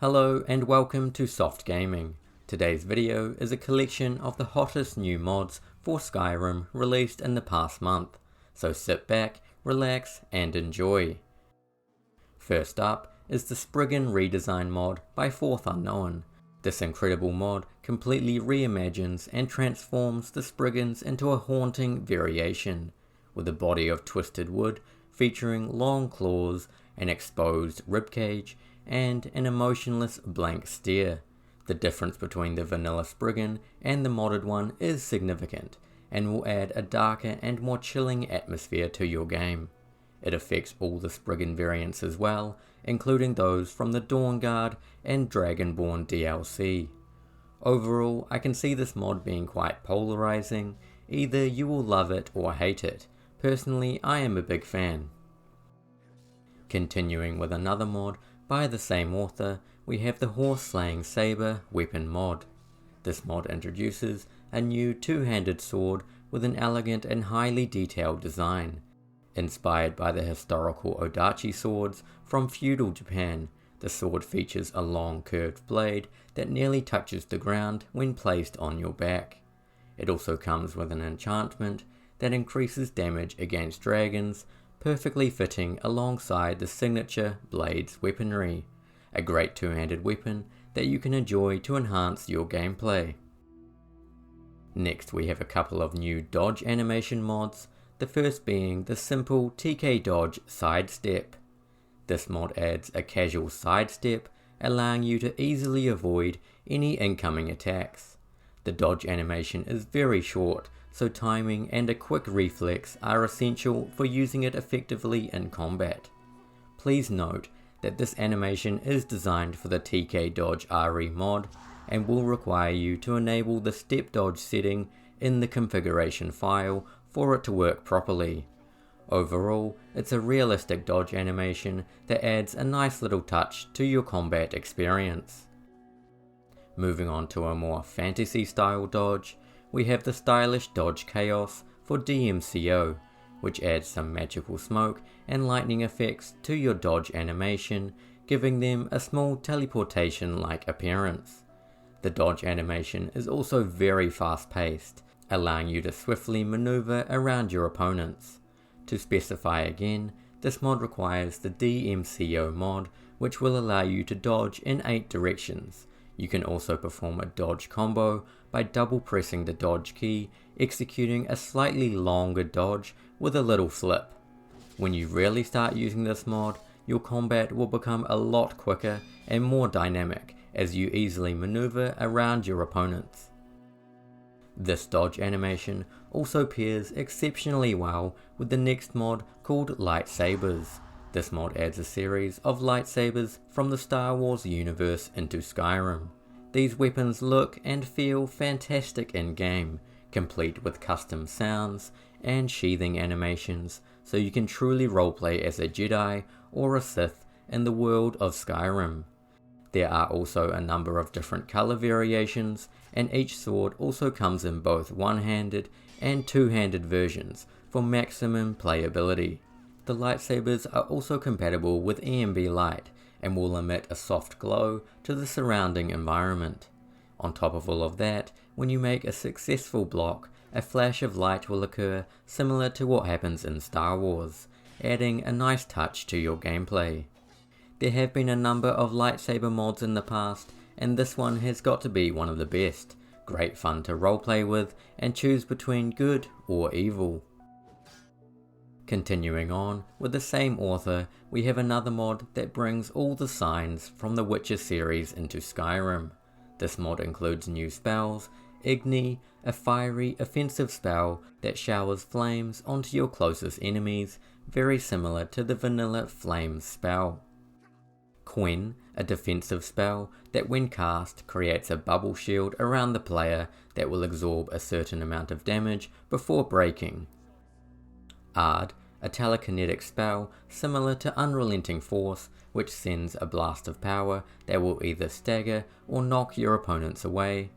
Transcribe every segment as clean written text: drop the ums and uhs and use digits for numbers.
Hello and welcome to SoftGaming. Today's video is a collection of the hottest new mods for Skyrim released in the past month, so sit back, relax and enjoy. First up is the Spriggan redesign mod by Fourth Unknown. This incredible mod completely reimagines and transforms the Spriggans into a haunting variation, with a body of twisted wood featuring long claws, an exposed ribcage, and an emotionless blank stare. The difference between the vanilla Spriggan and the modded one is significant, and will add a darker and more chilling atmosphere to your game. It affects all the Spriggan variants as well, including those from the Dawnguard and Dragonborn DLC. Overall, I can see this mod being quite polarizing. Either you will love it or hate it. Personally, I am a big fan. Continuing with another mod by the same author, we have the horse-slaying saber weapon mod. This mod introduces a new two-handed sword with an elegant and highly detailed design. Inspired by the historical Odachi swords from feudal Japan, the sword features a long curved blade that nearly touches the ground when placed on your back. It also comes with an enchantment that increases damage against dragons, perfectly fitting alongside the signature blade's weaponry, a great two-handed weapon that you can enjoy to enhance your gameplay. Next we have a couple of new dodge animation mods, the first being the simple TKDodge Sidestep. This mod adds a casual sidestep, allowing you to easily avoid any incoming attacks. The dodge animation is very short, so timing and a quick reflex are essential for using it effectively in combat. Please note that this animation is designed for the TKDodge RE mod and will require you to enable the step dodge setting in the configuration file for it to work properly. Overall, it's a realistic dodge animation that adds a nice little touch to your combat experience. Moving on to a more fantasy style dodge, we have the stylish Dodge Chaos for DMCO, which adds some magical smoke and lightning effects to your dodge animation, giving them a small teleportation-like appearance. The dodge animation is also very fast-paced, allowing you to swiftly maneuver around your opponents. To specify again, this mod requires the DMCO mod, which will allow you to dodge in 8 directions. You can also perform a dodge combo by double pressing the dodge key, executing a slightly longer dodge with a little flip. When you really start using this mod, your combat will become a lot quicker and more dynamic as you easily maneuver around your opponents. This dodge animation also pairs exceptionally well with the next mod called Lightsabers. This mod adds a series of lightsabers from the Star Wars universe into Skyrim. These weapons look and feel fantastic in game, complete with custom sounds and sheathing animations, so you can truly roleplay as a Jedi or a Sith in the world of Skyrim. There are also a number of different color variations, and each sword also comes in both one-handed and two-handed versions for maximum playability. The lightsabers are also compatible with AMD light and will emit a soft glow to the surrounding environment. On top of all of that, when you make a successful block, a flash of light will occur similar to what happens in Star Wars, adding a nice touch to your gameplay. There have been a number of lightsaber mods in the past, and this one has got to be one of the best. Great fun to roleplay with and choose between good or evil. Continuing on, with the same author, we have another mod that brings all the signs from the Witcher series into Skyrim. This mod includes new spells, Igni, a fiery offensive spell that showers flames onto your closest enemies, very similar to the vanilla Flames spell. Quen, a defensive spell that when cast creates a bubble shield around the player that will absorb a certain amount of damage before breaking. Ard, a telekinetic spell similar to Unrelenting Force, which sends a blast of power that will either stagger or knock your opponents away.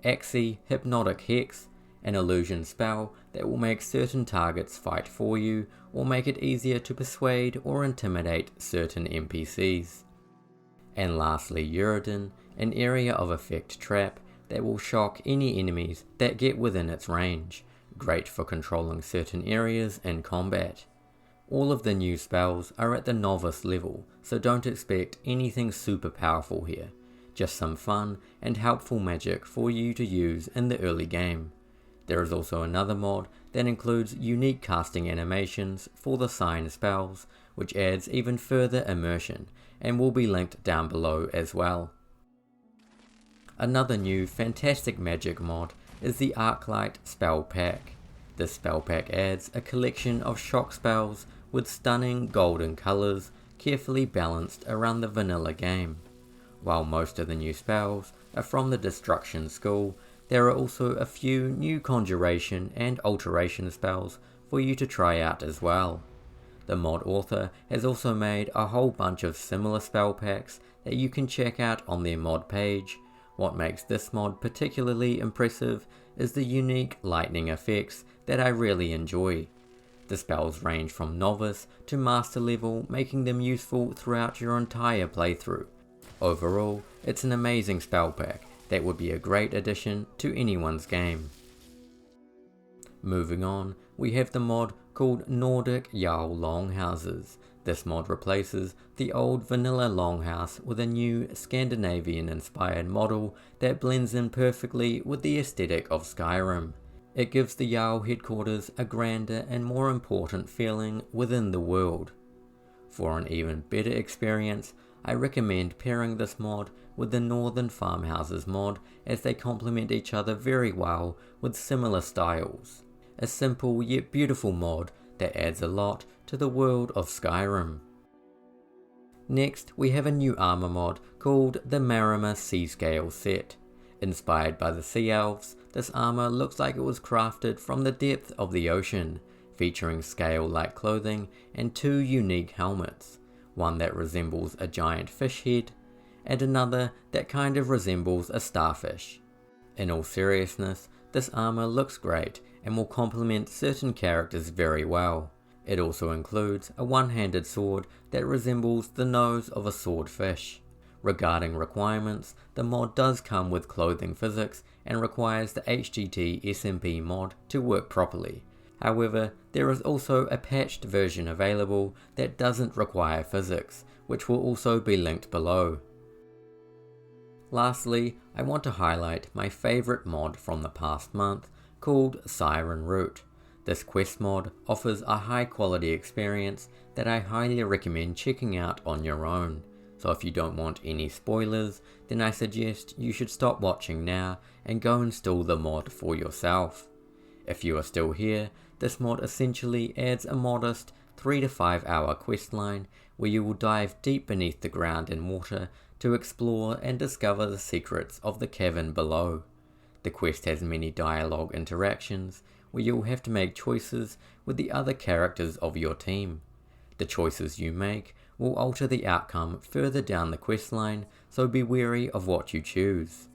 Axii, Hypnotic Hex, an illusion spell that will make certain targets fight for you or make it easier to persuade or intimidate certain NPCs. And lastly, Uridin, an area of effect trap that will shock any enemies that get within its range, great for controlling certain areas in combat. All of the new spells are at the novice level, so don't expect anything super powerful here, just some fun and helpful magic for you to use in the early game. There is also another mod that includes unique casting animations for the sign spells, which adds even further immersion and will be linked down below as well. Another new fantastic magic mod is the Arclight spell pack. This spell pack adds a collection of shock spells with stunning golden colours carefully balanced around the vanilla game. While most of the new spells are from the Destruction school, there are also a few new conjuration and alteration spells for you to try out as well. The mod author has also made a whole bunch of similar spell packs that you can check out on their mod page. What makes this mod particularly impressive is the unique lightning effects that I really enjoy. The spells range from novice to master level, making them useful throughout your entire playthrough. Overall, it's an amazing spell pack that would be a great addition to anyone's game. Moving on, we have the mod called Nordic Jarl Longhouses. This mod replaces the old vanilla Longhouse with a new Scandinavian inspired model that blends in perfectly with the aesthetic of Skyrim. It gives the Jarl headquarters a grander and more important feeling within the world. For an even better experience, I recommend pairing this mod with the Northern Farmhouses mod, as they complement each other very well with similar styles. A simple yet beautiful mod that adds a lot to the world of Skyrim. Next, we have a new armor mod called the Maormer Seascale set. Inspired by the Sea Elves, this armor looks like it was crafted from the depth of the ocean, featuring scale-like clothing and two unique helmets, one that resembles a giant fish head, and another that kind of resembles a starfish. In all seriousness, this armor looks great and will complement certain characters very well. It also includes a one-handed sword that resembles the nose of a swordfish. Regarding requirements, the mod does come with clothing physics and requires the HGT SMP mod to work properly. However, there is also a patched version available that doesn't require physics, which will also be linked below. Lastly, I want to highlight my favourite mod from the past month, called SIRENROOT. This quest mod offers a high quality experience that I highly recommend checking out on your own. So if you don't want any spoilers, then I suggest you should stop watching now and go install the mod for yourself. If you are still here, this mod essentially adds a modest 3 to 5 hour questline where you will dive deep beneath the ground in water to explore and discover the secrets of the cavern below. The quest has many dialogue interactions where you will have to make choices with the other characters of your team. The choices you make will alter the outcome further down the questline, so be wary of what you choose.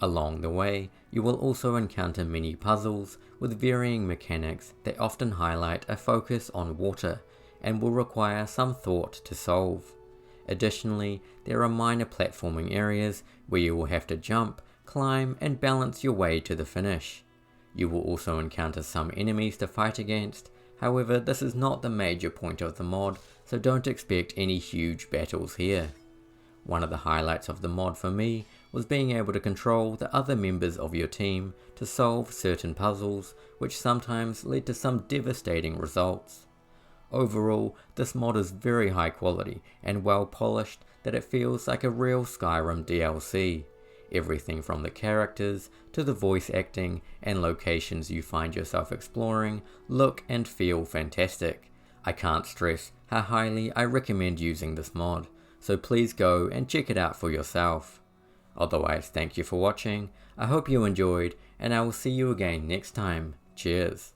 Along the way, you will also encounter many puzzles with varying mechanics that often highlight a focus on water and will require some thought to solve. Additionally, there are minor platforming areas where you will have to jump, climb and balance your way to the finish. You will also encounter some enemies to fight against, however this is not the major point of the mod, so don't expect any huge battles here. One of the highlights of the mod for me was being able to control the other members of your team to solve certain puzzles, which sometimes led to some devastating results. Overall, this mod is very high quality and well polished that it feels like a real Skyrim DLC. Everything from the characters to the voice acting and locations you find yourself exploring look and feel fantastic. I can't stress how highly I recommend using this mod, so please go and check it out for yourself. Otherwise, thank you for watching, I hope you enjoyed, and I will see you again next time. Cheers.